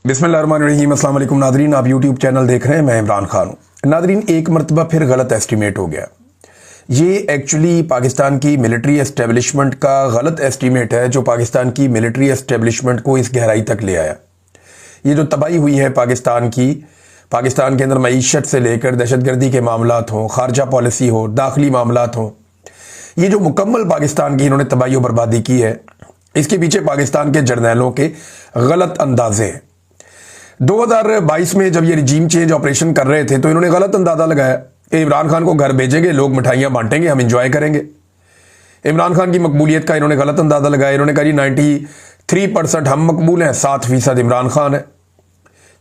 बिस्मिल्लाहिर्रहमानिर्रहीम। अस्सलाम वालेकुम नादरीन, आप यूट्यूब चैनल देख रहे हैं, मैं इमरान खान हूँ। नादरीन, एक मरतबा फिर गलत एस्टीमेट हो गया। ये एक्चुअली पाकिस्तान की मिलिट्री एस्टेब्लिशमेंट का गलत एस्टीमेट है जो पाकिस्तान की मिलिट्री एस्टेब्लिशमेंट को इस गहराई तक ले आया। ये जो तबाही हुई है पाकिस्तान की, पाकिस्तान के अंदर मईशत से लेकर दहशतगर्दी के मामलात हों, खारजा पॉलिसी हो, दाखिली मामलात हों, ये जो मुकम्मल पाकिस्तान की इन्होंने तबाही और बर्बादी की है, इसके पीछे पाकिस्तान के जर्नैलों के गलत अंदाजे हैं। 2022 में जब ये रिजीम चेंज ऑपरेशन कर रहे थे तो इन्होंने गलत अंदाजा लगाया कि इमरान खान को घर भेजेंगे, लोग मिठाइयां बांटेंगे, हम इंजॉय करेंगे। इमरान खान की मकबूलियत का इन्होंने गलत अंदाजा लगाया। इन्होंने कहा जी 93% हम मकबूल हैं, 7% इमरान खान है,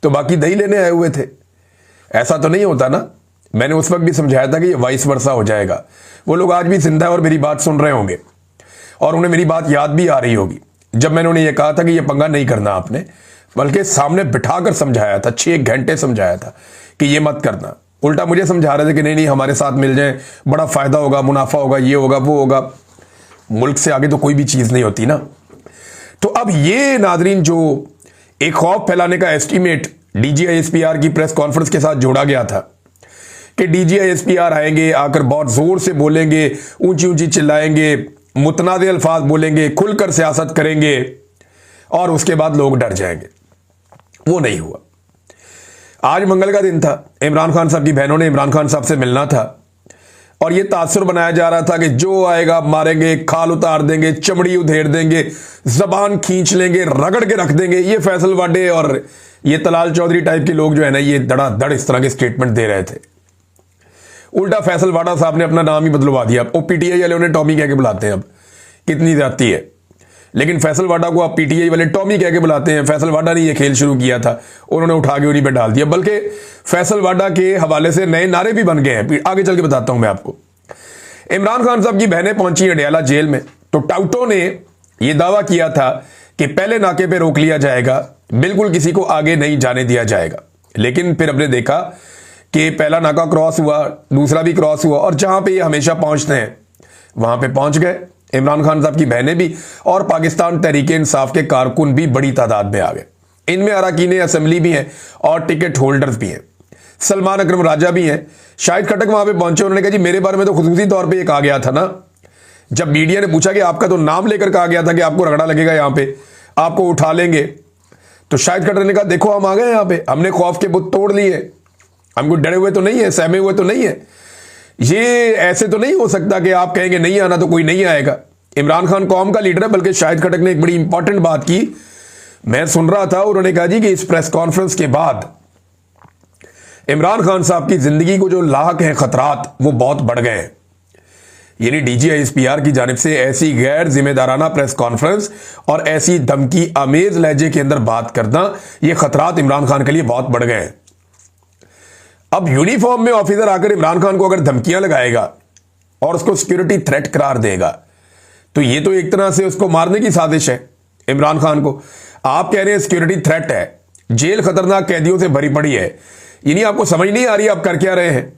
तो बाकी दही लेने आए हुए थे। ऐसा तो नहीं होता ना। मैंने उस वक्त भी समझाया था कि ये वाइस वर्सा हो जाएगा। वो लोग आज भी जिंदा है और मेरी बात सुन रहे होंगे और उन्हें मेरी बात याद भी आ रही होगी जब मैंने उन्हें यह कहा था कि यह पंगा नहीं करना आपने, बल्कि सामने बिठाकर समझाया था, 6 घंटे समझाया था कि ये मत करना। उल्टा मुझे समझा रहे थे कि नहीं नहीं हमारे साथ मिल जाए, बड़ा फायदा होगा, मुनाफा होगा, ये होगा वो होगा। मुल्क से आगे तो कोई भी चीज नहीं होती ना। तो अब ये नादरीन जो एक खौफ फैलाने का एस्टीमेट DGISPR की प्रेस कॉन्फ्रेंस के साथ जोड़ा गया था कि DGISPR आएंगे, आकर बहुत जोर से बोलेंगे, ऊंची ऊंची चिल्लाएंगे, मुतनादे अल्फाज बोलेंगे, खुलकर सियासत करेंगे और उसके बाद लोग डर जाएंगे, वो नहीं हुआ। आज मंगल का दिन था, इमरान खान साहब की बहनों ने इमरान खान साहब से मिलना था और यह तासुर बनाया जा रहा था कि जो आएगा मारेंगे, खाल उतार देंगे, चमड़ी उधेड़ देंगे, जबान खींच लेंगे, रगड़ के रख देंगे। ये फैसल वाडे और ये तलाल चौधरी टाइप के लोग जो है ना, ये धड़ाधड़ इस तरह के स्टेटमेंट दे रहे थे। उल्टा फैसल वाडा साहब ने अपना नाम ही बदलवा दिया। वो PTI वाले उन्हें टॉमी कह के बुलाते हैं। अब कितनी जाती है, लेकिन फैसल वाडा को आप PTI वाले टॉमी कह के बुलाते हैं। फैसल वाडा ने यह खेल शुरू किया था, उन्होंने उठा के उन्हीं पे डाल दिया। बल्कि फैसल वाडा के हवाले से नए नारे भी बन गए हैं, आगे चल के बताता हूं मैं आपको। इमरान खान साहब की बहनें पहुंची अडयाला जेल में, तो टाउटों ने यह दावा किया था कि पहले नाके पे रोक लिया जाएगा, बिल्कुल किसी को आगे नहीं जाने दिया जाएगा। लेकिन फिर हमने देखा कि पहला नाका क्रॉस हुआ, दूसरा भी क्रॉस हुआ और जहां पे ये हमेशा पहुंचते हैं वहां पे पहुंच गए। इमरान खान साहब की बहनें भी और पाकिस्तान तहरीक इंसाफ के कारकुन भी बड़ी तादाद में आ गए। इनमें अरकान असेंबली भी हैं और टिकट होल्डर्स भी हैं। सलमान अकरम राजा भी हैं। शाहिद खटक वहां पे पहुंचे, उन्होंने कहा जी मेरे बारे में तो खुसूसी तौर पे ये कहा गया था ना, जब मीडिया ने पूछा कि आपका तो नाम लेकर कहा गया था कि आपको रगड़ा लगेगा, यहां पे आपको उठा लेंगे, तो शाहिद खटक ने कहा देखो हम आ गए, यहां पे हमने खौफ के बुत तोड़ लिए, हमको डरे हुए तो नहीं है, सहमे हुए तो नहीं है। ये ऐसे तो नहीं हो सकता कि आप कहेंगे नहीं आना तो कोई नहीं आएगा। इमरान खान कौम का लीडर है। बल्कि शाहिद खटक ने एक बड़ी इंपॉर्टेंट बात की, मैं सुन रहा था, उन्होंने कहा जी कि इस प्रेस कॉन्फ्रेंस के बाद इमरान खान साहब की जिंदगी को जो लाक हैं खतरात, वो बहुत बढ़ गए हैं। यानी DGISPR की जानिब से ऐसी गैर जिम्मेदाराना प्रेस कॉन्फ्रेंस और ऐसी धमकी आमेज लहजे के अंदर बात करना, ये खतरात इमरान खान के लिए बहुत बढ़ गए हैं। अब यूनिफॉर्म में ऑफिसर आकर इमरान खान को अगर धमकियां लगाएगा और उसको सिक्योरिटी थ्रेट करार देगा, तो ये तो एक तरह से उसको मारने की साजिश है इमरान खान को। आप कह रहे हैं सिक्योरिटी थ्रेट है, जेल खतरनाक कैदियों से भरी पड़ी है, यानी आपको समझ नहीं आ रही आप कर क्या रहे हैं।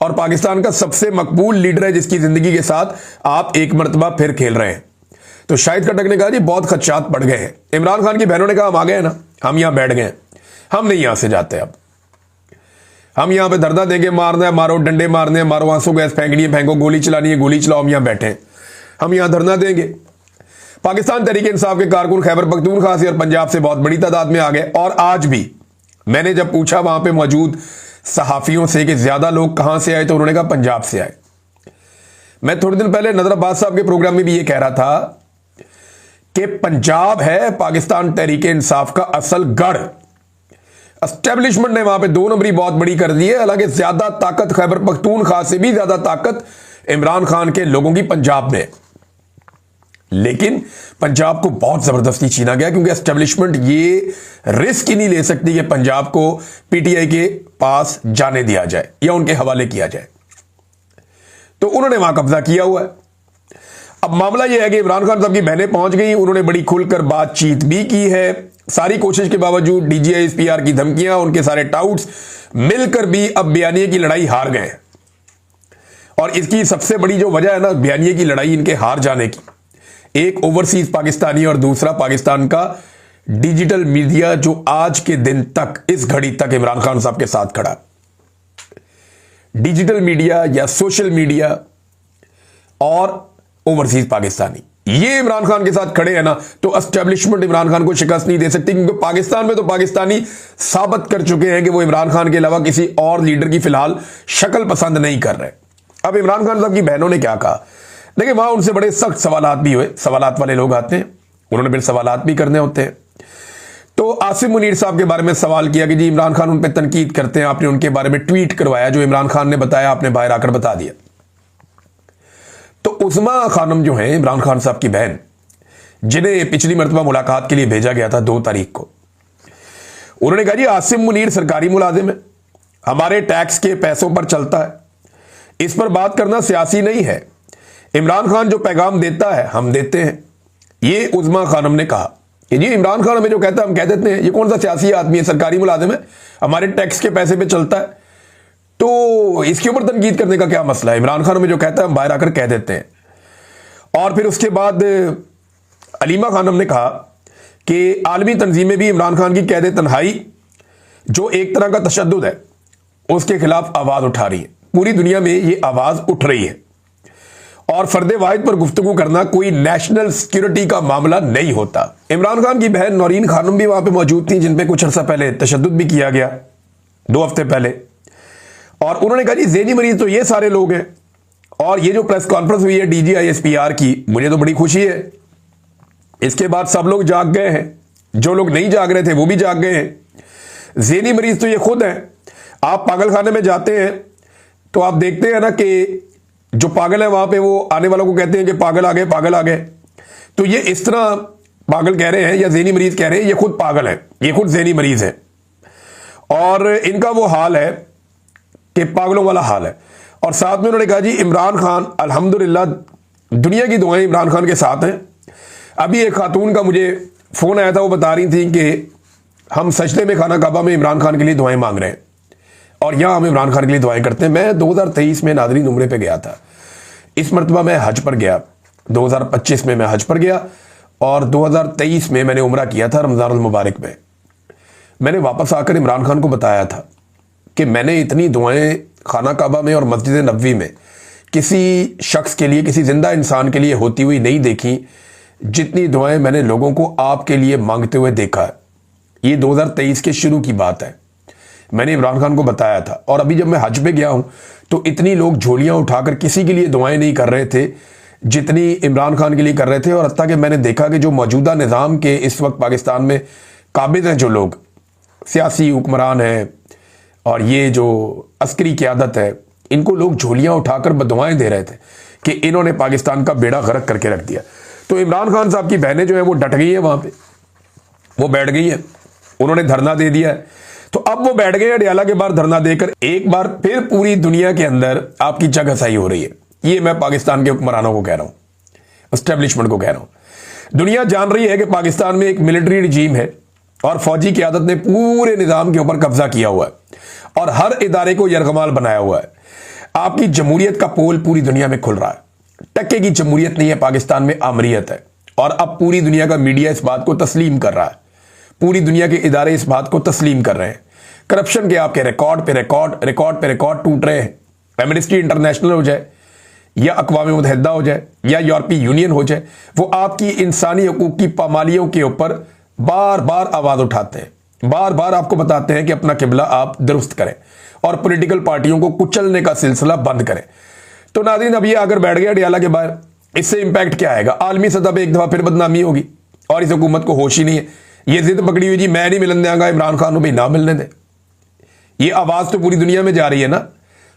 और पाकिस्तान का सबसे मकबूल लीडर है जिसकी जिंदगी के साथ आप एक मरतबा फिर खेल रहे हैं। तो शाहिद खटक ने कहा जी बहुत खदशात बढ़ गए हैं। इमरान खान की बहनों ने कहा हम आ गए ना, हम यहां बैठ गए, हम नहीं यहां से जाते, अब हम यहां पे धरना देंगे, मारना है मारो, डंडे मारने हैं मारो, आंसू गैस फेंकनी है फेंको, गोली चलानी है गोली चलाओ, हम यहां बैठे हैं, हम यहां धरना देंगे। पाकिस्तान तहरीक इंसाफ के कारकुन खैबर पख्तूनख्वा से और पंजाब से बहुत बड़ी तादाद में आ गए। और आज भी मैंने जब पूछा वहां पे मौजूद सहाफियों से कि ज्यादा लोग कहां से आए, तो उन्होंने कहा पंजाब से आए। मैं थोड़े दिन पहले नजर अब्बास साहब के प्रोग्राम में भी यह कह रहा था कि पंजाब है पाकिस्तान तहरीक इंसाफ का असल गढ़। एस्टेब्लिशमेंट ने वहां पे 2 नंबरी बहुत बड़ी कर दी है। हालांकि ज्यादा ताकत खैबर पख्तूनख्वा से भी ज्यादा ताकत इमरान खान के लोगों की पंजाब में, लेकिन पंजाब को बहुत जबरदस्ती छीना गया क्योंकि एस्टेब्लिशमेंट ये रिस्क ही नहीं ले सकती कि पंजाब को PTI के पास जाने दिया जाए या उनके हवाले किया जाए, तो उन्होंने वहां कब्जा किया हुआ है। अब मामला यह है कि इमरान खान साहब की बहनें पहुंच गई, उन्होंने बड़ी खुलकर बातचीत भी की है। सारी कोशिश के बावजूद DGISPR की धमकियां, उनके सारे टाउट्स मिलकर भी अब बयानिए की लड़ाई हार गए। और इसकी सबसे बड़ी जो वजह है ना बयानिए की लड़ाई, इनके हार जाने की, एक ओवरसीज पाकिस्तानी और दूसरा पाकिस्तान का डिजिटल मीडिया जो आज के दिन तक, इस घड़ी तक इमरान खान साहब के साथ खड़ा, डिजिटल मीडिया या सोशल मीडिया और ओवरसीज पाकिस्तानी, ये इमरान खान के साथ खड़े हैं ना, तो एस्टेब्लिशमेंट इमरान खान को शिकस्त नहीं दे सकती, क्योंकि पाकिस्तान में तो पाकिस्तानी साबित कर चुके हैं कि वो इमरान खान के अलावा किसी और लीडर की फिलहाल शक्ल पसंद नहीं कर रहे। अब इमरान खान साहब की बहनों ने क्या कहा, देखिए वहां उनसे बड़े सख्त सवालात भी हुए, सवालात वाले लोग आते हैं, उन्होंने फिर सवालात भी करने होते हैं। तो आसिम मुनीर साहब के बारे में सवाल किया कि जी इमरान खान उन पर तनकीद करते हैं, आपने उनके बारे में ट्वीट करवाया, जो इमरान खान ने बताया आपने बाहर आकर बता दिया। तो उस्मा खानम जो है इमरान खान साहब की बहन, जिन्हें पिछली मरतबा मुलाकात के लिए भेजा गया था 2 तारीख को, उन्होंने कहा जी आसिम मुनीर सरकारी मुलाजिम है, हमारे टैक्स के पैसों पर चलता है, इस पर बात करना सियासी नहीं है, इमरान खान जो पैगाम देता है हम देते हैं। ये उस्मा खानम ने कहा कि जी इमरान खान हमें जो कहता है हम कह देते हैं, ये कौन सा सियासी आदमी है, सरकारी मुलाजिम है, हमारे टैक्स के पैसे पे चलता है, तो इसके ऊपर तनकीद करने का क्या मसला है, इमरान खान हमें जो कहता है हम बाहर आकर कह देते हैं। और फिर उसके बाद अलीमा खानम ने कहा कि आलमी तंजीमें भी इमरान खान की कैद तन्हाई, जो एक तरह का तशद्दुद है, उसके खिलाफ आवाज उठा रही है, पूरी दुनिया में ये आवाज उठ रही है, और फर्द वाहिद पर गुफ्तगू करना कोई नेशनल सिक्योरिटी का मामला नहीं होता। इमरान खान की बहन नौरीन खानम भी वहां पे मौजूद थी, जिन पे कुछ अर्सा पहले तशद्दुद भी किया गया 2 हफ्ते पहले, और उन्होंने कहा जी ज़हनी मरीज तो ये सारे लोग हैं। और ये जो प्रेस कॉन्फ्रेंस हुई है DGISPR की, मुझे तो बड़ी खुशी है, इसके बाद सब लोग जाग गए हैं, जो लोग नहीं जाग रहे थे वो भी जाग गए हैं। ज़हनी मरीज तो ये खुद हैं, आप पागल खाने में जाते हैं तो आप देखते हैं ना कि जो पागल है वहां पे वो आने वालों को कहते हैं कि पागल आ गए, पागल आ गए, तो ये इस तरह पागल कह रहे हैं या ज़हनी मरीज कह रहे हैं, ये खुद पागल है, ये खुद ज़हनी मरीज है, और इनका वो हाल है कि पागलों वाला हाल है। और साथ में उन्होंने कहा जी इमरान खान अल्हम्दुलिल्लाह, दुनिया की दुआएं इमरान खान के साथ हैं। अभी एक खातून का मुझे फोन आया था, वो बता रही थी कि हम सजदे में खाना काबा में इमरान खान के लिए दुआएं मांग रहे हैं, और यहां हम इमरान खान के लिए दुआएं करते हैं। मैं 2023 में नादरीन उम्रे पे गया था, इस मरतबा मैं हज पर गया, 2025 में मैं हज पर गया, और 2023 में मैंने उम्रा किया था रमज़ानुल मुबारक में। मैंने वापस आकर इमरान खान को बताया था कि मैंने इतनी दुआएं खाना काबा में और मस्जिद नबवी में किसी शख्स के लिए, किसी जिंदा इंसान के लिए होती हुई नहीं देखी, जितनी दुआएं मैंने लोगों को आपके लिए मांगते हुए देखा है। ये 2023 के शुरू की बात है, मैंने इमरान खान को बताया था। और अभी जब मैं हज पे गया हूं तो इतनी लोग झोलियां उठाकर किसी के लिए दुआएं नहीं कर रहे थे जितनी इमरान खान के लिए कर रहे थे। और हत्ता कि मैंने देखा कि जो मौजूदा निज़ाम के इस वक्त पाकिस्तान में काबिज हैं, जो लोग सियासी हुक्मरान हैं और ये जो अस्करी क़यादत है, इनको लोग झोलियां उठाकर बदुआएं दे रहे थे कि इन्होंने पाकिस्तान का बेड़ा गर्क करके रख दिया। तो इमरान खान साहब की बहनें जो है वो डट गई है, वहां पे वो बैठ गई है, उन्होंने धरना दे दिया है। तो अब वो बैठ गए अडियाला के बाहर धरना देकर, एक बार फिर पूरी दुनिया के अंदर आपकी जगहसाई हो रही है। ये मैं पाकिस्तान के हुक्मरानों को कह रहा हूं, एस्टेब्लिशमेंट को कह रहा हूं। दुनिया जान रही है कि पाकिस्तान में एक मिलिट्री रिजीम है और फौजी क़यादत ने पूरे निज़ाम के ऊपर कब्जा किया हुआ है और हर इदारे को यरगमाल बनाया हुआ है। आपकी जमहूरियत का पोल पूरी दुनिया में खुल रहा है। टक्के की जमहूरियत नहीं है पाकिस्तान में, आमरीयत है। और अब पूरी दुनिया का मीडिया इस बात को तस्लीम कर रहा है, पूरी दुनिया के इदारे इस बात को तस्लीम कर रहे हैं। करप्शन के आपके रिकॉर्ड पे रिकॉर्ड टूट रहे हैं। एमनेस्टी इंटरनेशनल हो जाए या अक़वाम मुत्तहिदा हो जाए या यूरोपीय यूनियन हो जाए, वो आपकी इंसानी हकूक़ की पामालियों के ऊपर बार बार आवाज़ उठाते हैं, बार बार आपको बताते हैं कि अपना किबला आप दुरुस्त करें और पॉलिटिकल पार्टियों को कुचलने का सिलसिला बंद करें। तो नाज़रीन, अब ये अगर बैठ गया अडियाला के बाहर, इससे इंपैक्ट क्या आएगा? आलमी सतह पर एक दफ़ा फिर बदनामी होगी और इस हुकूमत को होश ही नहीं है। ये जिद पकड़ी हुई जी मैं नहीं मिलने देंगा इमरान खान को, भी ना मिलने दे। ये आवाज़ तो पूरी दुनिया में जा रही है ना,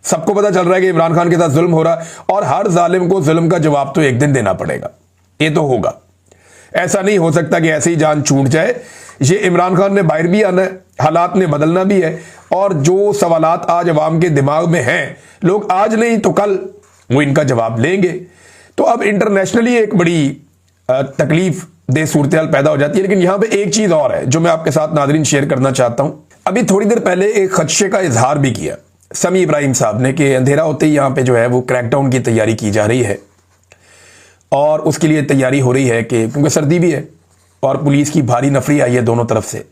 सबको पता चल रहा है कि इमरान खान के साथ जुल्म हो रहा है और हर जालिम को जुल्म का जवाब तो एक दिन देना पड़ेगा। ये तो होगा, ऐसा नहीं हो सकता कि ऐसे ही जान छूट जाए। ये इमरान खान ने बाहर भी आना है, हालात ने बदलना भी है, और जो सवालात आज अवाम के दिमाग में हैं, लोग आज नहीं तो कल वो इनका जवाब लेंगे। तो अब इंटरनेशनली एक बड़ी तकलीफ दे सूरत हाल पैदा हो जाती है। लेकिन यहां पे एक चीज और है जो मैं आपके साथ नाज़रीन शेयर करना चाहता हूं। अभी थोड़ी देर पहले एक खदशे का इजहार भी किया समी इब्राहिम साहब ने कि अंधेरा होते ही यहां पे जो है वो क्रैकडाउन की तैयारी की जा रही है और उसके लिए तैयारी हो रही है कि क्योंकि सर्दी भी है और पुलिस की भारी नफरी आई है दोनों तरफ से,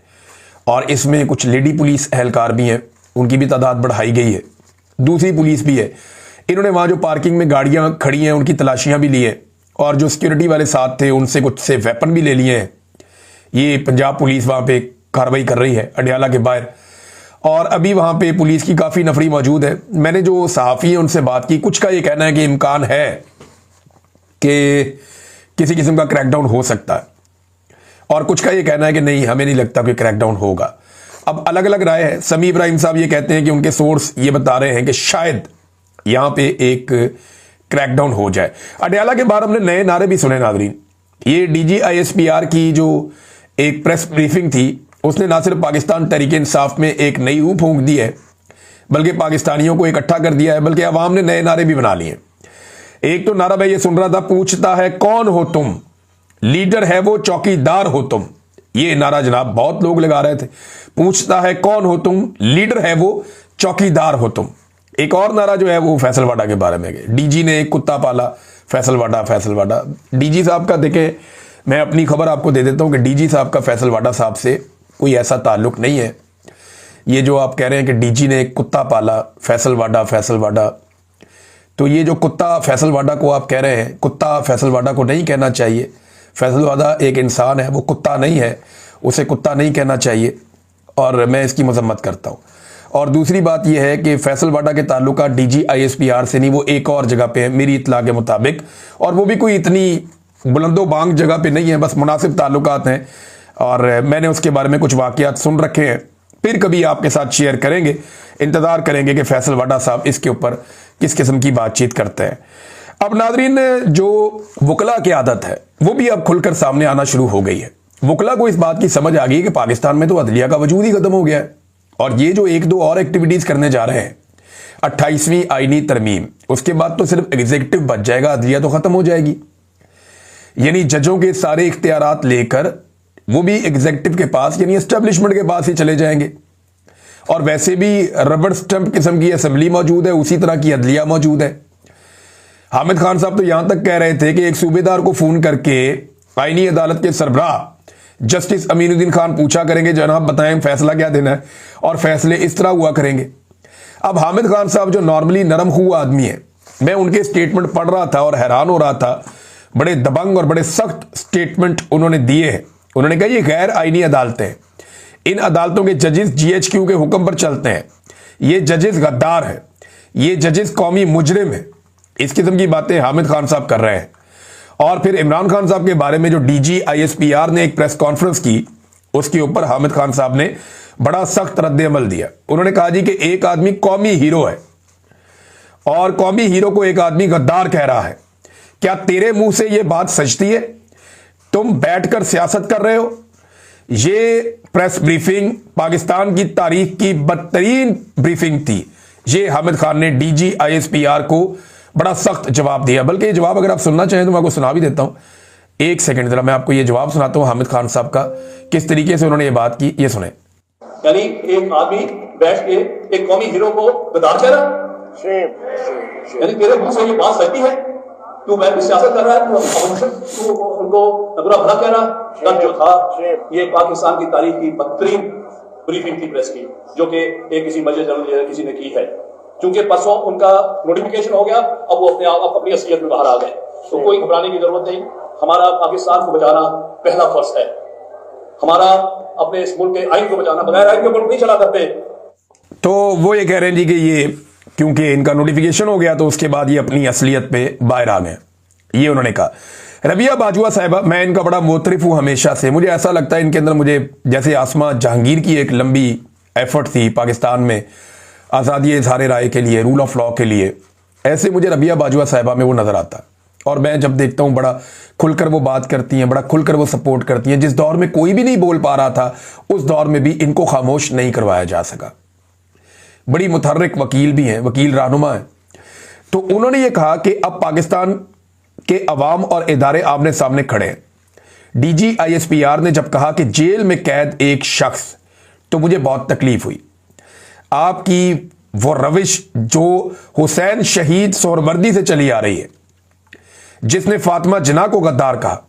और इसमें कुछ लेडी पुलिस एहलकार भी हैं, उनकी भी तादाद बढ़ाई गई है, दूसरी पुलिस भी है। इन्होंने वहाँ जो पार्किंग में गाड़ियाँ खड़ी हैं उनकी तलाशियाँ भी ली हैं, और जो सिक्योरिटी वाले साथ थे उनसे कुछ से वेपन भी ले लिए हैं। ये पंजाब पुलिस वहाँ पे कार्रवाई कर रही है अडियाला के बाहर, और अभी वहाँ पे पुलिस की काफ़ी नफरी मौजूद है। मैंने जो सहाफ़ी हैं उनसे बात की, कुछ का ये कहना है कि इम्कान है कि किसी किस्म का क्रैकडाउन हो सकता है, और कुछ का ये कहना है कि नहीं, हमें नहीं लगता कि क्रैकडाउन होगा। अब अलग अलग राय है। समी इब्राहिम साहब ये कहते हैं कि उनके सोर्स ये बता रहे हैं कि शायद यहां पे एक क्रैकडाउन हो जाए। अडियाला के बाहर हमने नए नारे भी सुने नाज़रीन। ये डीजी आईएसपीआर की जो एक प्रेस ब्रीफिंग थी, उसने ना सिर्फ पाकिस्तान तहरीक इंसाफ में एक नई रूह फूंक दी है, बल्कि पाकिस्तानियों को इकट्ठा कर दिया है, बल्कि अवाम ने नए नारे भी बना लिए। एक तो नारा मैं ये सुन रहा था, पूछता है कौन हो तुम, लीडर है वो चौकीदार हो तुम। ये नारा जनाब बहुत लोग लगा रहे थे, पूछता है कौन हो तुम, लीडर है वो चौकीदार हो तुम। एक और नारा जो है वो फैसलवाडा के बारे में, डीजी ने एक कुत्ता पाला, फैसलवाडा फैसलवाडा। डीजी साहब का देखें, मैं अपनी खबर आपको दे देता हूं कि डीजी साहब का फैसलवाडा साहब से कोई ऐसा ताल्लुक नहीं है। ये जो आप कह रहे हैं कि डीजी ने एक कुत्ता पाला, फैसलवाडा फैसलवाडा, तो ये जो कुत्ता फैसलवाडा को आप कह रहे हैं, कुत्ता फैसलवाडा को नहीं कहना चाहिए। फैसलवाडा एक इंसान है, वो कुत्ता नहीं है, उसे कुत्ता नहीं कहना चाहिए, और मैं इसकी मजम्मत करता हूँ। और दूसरी बात यह है कि फैसलवाडा के ताल्लुका डीजी आईएसपीआर से नहीं, वो एक और जगह पे है मेरी इत्तला के मुताबिक, और वो भी कोई इतनी बुलंदो बांग जगह पे नहीं है, बस मुनासिब ताल्लुकात हैं, और मैंने उसके बारे में कुछ वाक़यात सुन रखे हैं, फिर कभी आपके साथ शेयर करेंगे। इंतज़ार करेंगे कि फैसलवाडा साहब इसके ऊपर किस किस्म की बातचीत करते हैं। अब नाजरीन, जो वकला की आदत है वो भी अब खुलकर सामने आना शुरू हो गई है। वकला को इस बात की समझ आ गई कि पाकिस्तान में तो अदलिया का वजूद ही खत्म हो गया है, और ये जो एक दो और एक्टिविटीज करने जा रहे हैं, 28वीं आईनी तरमीम, उसके बाद तो सिर्फ एग्जीक्यूटिव बच जाएगा, अदलिया तो खत्म हो जाएगी। यानी जजों के सारे इख्तियारात लेकर वो भी एग्जीक्यूटिव के पास, यानी एस्टेब्लिशमेंट के पास ही चले जाएंगे। और वैसे भी रबड़ स्टंप किस्म की असेंबली मौजूद है, उसी तरह की अदलिया मौजूद है। हामिद खान साहब तो यहां तक कह रहे थे कि एक सूबेदार को फोन करके आईनी अदालत के सरबराह जस्टिस अमीनुद्दीन खान पूछा करेंगे, जनाब बताएं फैसला क्या देना है, और फैसले इस तरह हुआ करेंगे। अब हामिद खान साहब जो नॉर्मली नरम हुआ आदमी है, मैं उनके स्टेटमेंट पढ़ रहा था और हैरान हो रहा था। बड़े दबंग और बड़े सख्त स्टेटमेंट उन्होंने दिए हैं। उन्होंने कहा ये गैर आईनी अदालतें हैं, इन अदालतों के जजेस जीएचक्यू के हुक्म पर चलते हैं, ये जजेस गद्दार हैं, ये जजेस कौमी मुजरिम है। इस किस्म की बातें हामिद खान साहब कर रहे हैं। और फिर इमरान खान साहब के बारे में जो डीजी आईएसपीआर ने एक प्रेस कॉन्फ्रेंस की, उसके ऊपर हामिद खान साहब ने बड़ा सख्त रद्द-ए-अमल दिया। उन्होंने कहा जी कि एक आदमी कौमी हीरो है, और कौमी हीरो को एक आदमी गद्दार कह रहा है। क्या तेरे मुंह से यह बात सचती है? तुम बैठकर सियासत कर रहे हो? ये प्रेस ब्रीफिंग पाकिस्तान की तारीख की बदतरीन ब्रीफिंग थी। ये हामिद खान ने डीजी आईएसपीआर को बड़ा सख्त जवाब दिया। बल्कि ये जवाब अगर आप सुनना चाहें तो मैं आपको सुना भी देता हूं। एक सेकंड जरा मैं आपको ये जवाब सुनाता हूं हामिद खान साहब का, किस तरीके से उन्होंने ये बात की, ये सुने। यानी एक आदमी बैठ के एक कौमी हीरो को गद्दार कह रहा, यानी तेरे मुंह से ये बात सच्ची है? तू मैं सियासत कर रहा है, तू उनको बुरा भला कह रहा। तब जो था ये पाकिस्तान की तारीख की बदतरीन ब्रीफिंग थी प्रेस की, जो कि एक किसी मजलिस जनरल किसी ने की है। चूंकि परसों उनका नोटिफिकेशन हो गया, अब वो अपने आप अपनी असलियत में बाहर आ गए, तो कोई घबराने की जरूरत नहीं। हमारा पाकिस्तान को बचाना पहला फर्ज है, हमारा अपने इस मुल्क के आइन को बचाना, बगैर आइन के मुल्क नहीं चला करते। तो वो ये कह रहे हैं जी कि ये क्योंकि इनका नोटिफिकेशन हो गया तो उसके बाद ये अपनी असलियत पे बाहर आ गए, ये उन्होंने कहा। रबिया बाजुआ साहिबा, मैं इनका बड़ा मोतरिफ हूं हमेशा से। मुझे ऐसा लगता है इनके अंदर, मुझे जैसे आसमा जहांगीर की एक लंबी एफर्ट थी पाकिस्तान में आज़ादी इज़हार राय के लिए, रूल ऑफ लॉ के लिए, ऐसे मुझे रबिया बाजुआ साहिबा में वो नजर आता। और मैं जब देखता हूं बड़ा खुलकर वो बात करती हैं, बड़ा खुलकर वो सपोर्ट करती हैं। जिस दौर में कोई भी नहीं बोल पा रहा था, उस दौर में भी इनको खामोश नहीं करवाया जा सका। बड़ी मुतहर्रिक वकील भी हैं, वकील रहनुमा हैं। तो उन्होंने ये कहा कि अब पाकिस्तान के अवाम और इदारे आमने सामने खड़े हैं। डीजी आईएसपीआर ने जब कहा कि जेल में कैद एक शख्स, तो मुझे बहुत तकलीफ हुई। आपकी वो रविश जो हुसैन शहीद सोहरवर्दी से चली आ रही है, जिसने फातिमा जिन्ना को गद्दार कहा,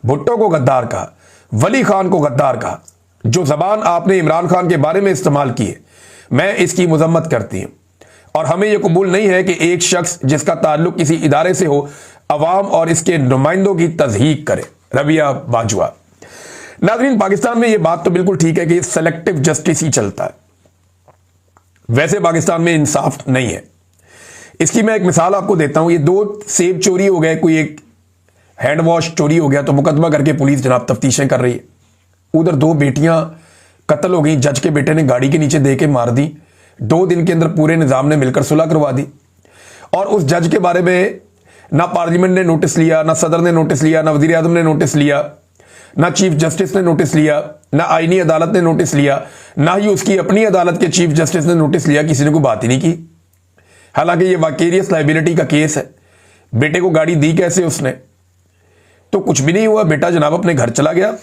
भुट्टो को गद्दार कहा, वली खान को गद्दार कहा। जो जबान आपने इमरान खान के बारे में इस्तेमाल की है, मैं इसकी मजम्मत करती हूं और हमें यह कबूल नहीं है कि एक शख्स जिसका ताल्लुक किसी इदारे से हो अवाम और इसके नुमाइंदों की तज़हीक करे। रबिया बाजवा। नाज़रीन, पाकिस्तान में यह बात तो बिल्कुल ठीक है कि सेलेक्टिव जस्टिस ही चलता है, वैसे पाकिस्तान में इंसाफ नहीं है। इसकी मैं एक मिसाल आपको देता हूं। ये 2 सेब चोरी हो गए, कोई एक हैंड वॉश चोरी हो गया तो मुकदमा करके पुलिस जनाब तफ्तीशें कर रही है। उधर 2 बेटियां कत्ल हो गई, जज के बेटे ने गाड़ी के नीचे दे के मार दी। 2 दिन के अंदर पूरे निजाम ने मिलकर सुलह करवा दी और उस जज के बारे में ना पार्लियामेंट ने नोटिस लिया, ना सदर ने नोटिस लिया, ना वजीर आजम ने नोटिस लिया, ना चीफ जस्टिस ने नोटिस लिया, ना आईनी अदालत ने नोटिस लिया, ना ही उसकी अपनी अदालत के चीफ जस्टिस ने नोटिस लिया। किसी ने कोई बात ही नहीं की। हालांकि ये वाकेरियस लाइबिलिटी का केस है। बेटे को गाड़ी दी कैसे उसने, तो कुछ भी नहीं हुआ। बेटा जनाब अपने घर चला गया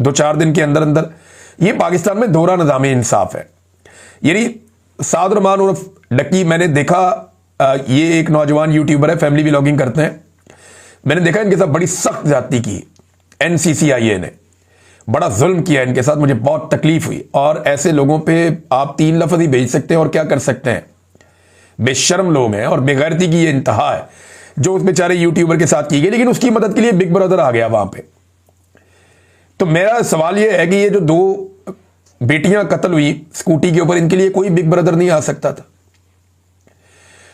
2-4 दिन के अंदर अंदर। ये पाकिस्तान में दोहरा निज़ाम इंसाफ है। यानी साद रहमान उर्फ डक्की, मैंने देखा ये एक नौजवान यूट्यूबर है, फैमिली व्लॉगिंग करते हैं। मैंने देखा इनके साथ बड़ी सख्त ज्यादती की NCCIA ने, बड़ा जुल्म किया इनके साथ, मुझे बहुत तकलीफ हुई। और ऐसे लोगों पे आप 3 लफ्ज ही भेज सकते हैं और क्या कर सकते हैं। बेशर्म लोग हैं और बेगैरती की ये इंतहा है जो उस बेचारे यूट्यूबर के साथ की गई। लेकिन उसकी मदद के लिए बिग ब्रदर आ गया वहां पे। तो मेरा सवाल यह है कि ये जो 2 बेटियां कत्ल हुई स्कूटी के ऊपर, इनके लिए कोई बिग ब्रदर नहीं आ सकता था?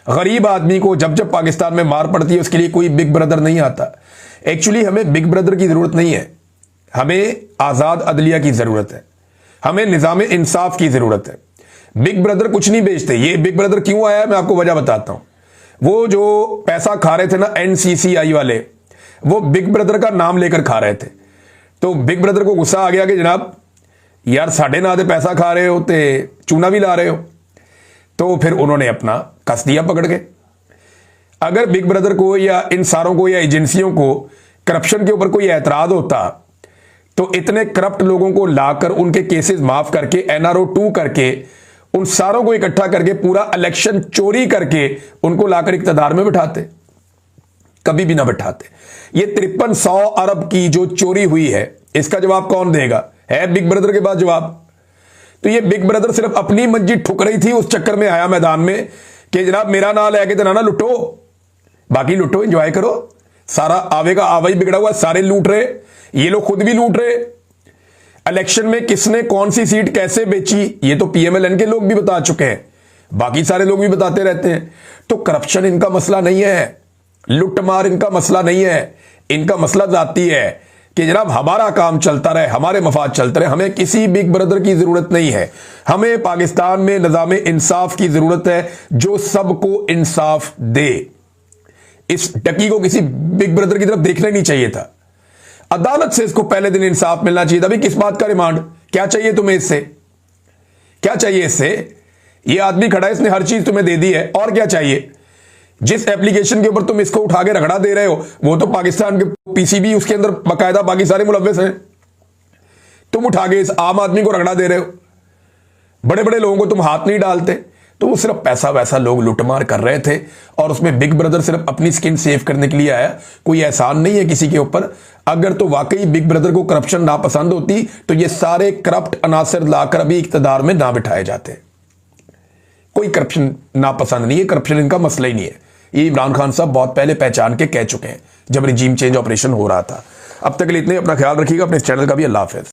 गरीब आदमी को जब जब पाकिस्तान में मार पड़ती है उसके लिए कोई बिग ब्रदर नहीं आता। एक्चुअली हमें बिग ब्रदर की जरूरत नहीं है, हमें आजाद अदलिया की जरूरत है, हमें निजाम इंसाफ की जरूरत है। बिग ब्रदर कुछ नहीं बेचते। ये बिग ब्रदर क्यों आया मैं आपको वजह बताता हूं। वो जो पैसा खा रहे थे ना NCCI वाले, वो बिग ब्रदर का नाम लेकर खा रहे थे। तो बिग ब्रदर को गुस्सा आ गया कि जनाब यार साढ़े ना दे पैसा खा रहे हो ते चूना भी ला रहे हो। तो फिर उन्होंने अपना कस दिया पकड़ के। अगर बिग ब्रदर को या इन सारों को या एजेंसियों को करप्शन के ऊपर कोई एतराज होता तो इतने करप्ट लोगों को लाकर उनके केसेस माफ करके NRO 2 करके उन सारों को इकट्ठा करके पूरा इलेक्शन चोरी करके उनको लाकर इक्तदार में बिठाते। कभी भी ना बिठाते। ये 5300 अरब की जो चोरी हुई है इसका जवाब कौन देगा? है बिग ब्रदर के पास जवाब। तो ये बिग ब्रदर सिर्फ अपनी मंजी ठुक रही थी, उस चक्कर में आया मैदान में कि जनाब मेरा नाम लेके तो ना लुटो, बाकी लुटो, एंजॉय करो। सारा आवे का आवा ही बिगड़ा हुआ, सारे लूट रहे, ये लोग खुद भी लूट रहे। इलेक्शन में किसने कौन सी सीट कैसे बेची ये तो PMLN के लोग भी बता चुके हैं, बाकी सारे लोग भी बताते रहते हैं। तो करप्शन इनका मसला नहीं है, लुटमार इनका मसला नहीं है, इनका मसला जाती है कि जनाब हमारा काम चलता रहे, हमारे मफाद चलते रहे। हमें किसी बिग ब्रदर की जरूरत नहीं है। हमें पाकिस्तान में निजाम इंसाफ की जरूरत है जो सबको इंसाफ दे। इस डकी को किसी बिग ब्रदर की तरफ देखना ही नहीं चाहिए था। अदालत से इसको पहले दिन इंसाफ मिलना चाहिए था। भाई किस बात का रिमांड, क्या चाहिए तुम्हें इससे, क्या चाहिए इससे? ये आदमी खड़ा है, इसने हर चीज तुम्हें दे दी है, और क्या चाहिए? जिस एप्लीकेशन के ऊपर तुम इसको उठा के रगड़ा दे रहे हो वो तो पाकिस्तान के PCB उसके अंदर बाकायदा बाकी सारे मुलव्वस हैं। तुम उठा के इस आम आदमी को रगड़ा दे रहे हो, बड़े बड़े लोगों को तुम हाथ नहीं डालते। तो वो सिर्फ पैसा वैसा लोग लुटमार कर रहे थे और उसमें बिग ब्रदर सिर्फ अपनी स्किन सेव करने के लिए आया। कोई एहसान नहीं है किसी के ऊपर। अगर तो वाकई बिग ब्रदर को करप्शन नापसंद होती तो ये सारे करप्ट अनासर लाकर अभी इक्तदार में ना बिठाए जाते। कोई करप्शन नापसंद नहीं है, करप्शन इनका मसला ही नहीं है। ये इमरान खान साहब बहुत पहले पहचान के कह चुके हैं जब रिजीम चेंज ऑपरेशन हो रहा था। अब तक के लिए इतने, अपना ख्याल रखिएगा, अपने चैनल का भी। अल्लाह हाफिज।